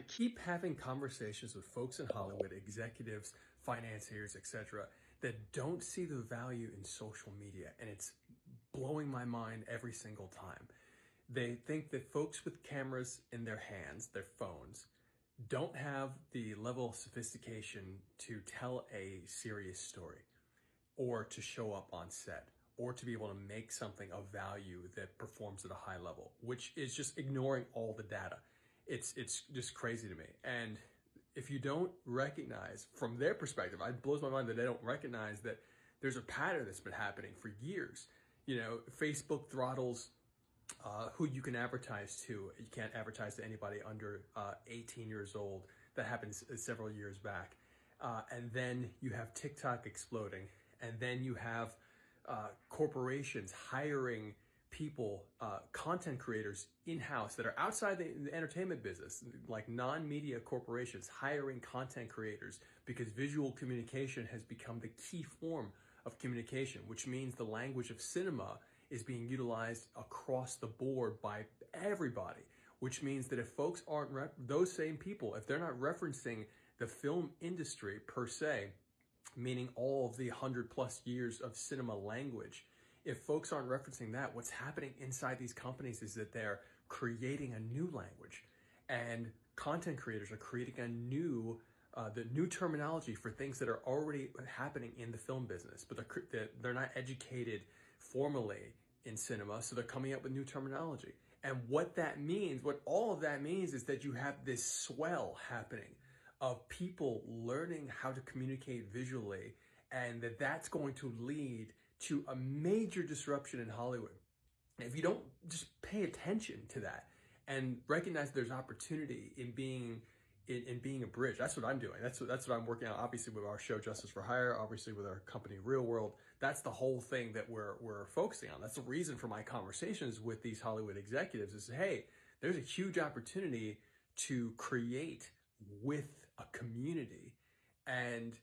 keep having conversations with folks in Hollywood, executives, financiers, etc., that don't see the value in social media, and it's blowing my mind every single time. They think that folks with cameras in their hands, their phones, don't have the level of sophistication to tell a serious story, or to show up on set, or to be able to make something of value that performs at a high level, which is just ignoring all the data. It's just crazy to me. And if you don't recognize from their perspective, it blows my mind that they don't recognize that there's a pattern that's been happening for years. You know, Facebook throttles who you can advertise to. You can't advertise to anybody under 18 years old. That happened several years back. And then you have TikTok exploding. And then you have corporations hiring people, content creators in-house that are outside the entertainment business, like non-media corporations hiring content creators because visual communication has become the key form of communication, which means the language of cinema is being utilized across the board by everybody, which means that if folks aren't, those same people, if they're not referencing the film industry per se, meaning all of the 100+ years of cinema language, if folks aren't referencing that, what's happening inside these companies is that they're creating a new language, and content creators are creating a new, the new terminology for things that are already happening in the film business, but they're not educated formally in cinema, so they're coming up with new terminology. And what that means, what all of that means, is that you have this swell happening of people learning how to communicate visually, and that's going to lead to a major disruption in Hollywood. And if you don't just pay attention to that and recognize there's opportunity in being a bridge, that's what I'm doing. That's what I'm working on. Obviously, with our show Justice for Hire, obviously with our company Real World, that's the whole thing that we're focusing on. That's the reason for my conversations with these Hollywood executives is, hey, there's a huge opportunity to create with a community, and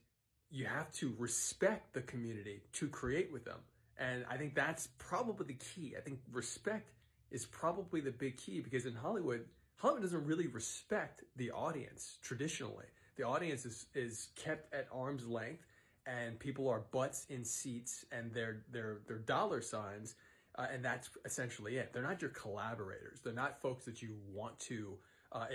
you have to respect the community to create with them. And I think that's probably the key. I think respect is probably the big key, because in Hollywood doesn't really respect the audience traditionally. The audience is kept at arm's length, and people are butts in seats, and they're dollar signs, and that's essentially it. They're not your collaborators. They're not folks that you want to,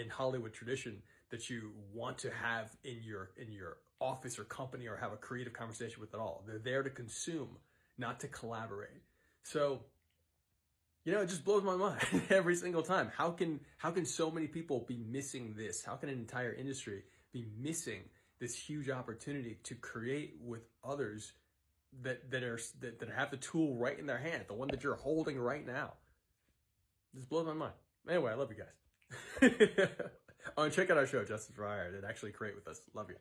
in Hollywood tradition, that you want to have in your office or company or have a creative conversation with at all. They're there to consume, not to collaborate. So, you know, it just blows my mind every single time. How can so many people be missing this? How can an entire industry be missing this huge opportunity to create with others that have the tool right in their hand, the one that you're holding right now? This blows my mind. Anyway, I love you guys. Oh, and check out our show, Justice for Hire. They'd actually create with us. Love you.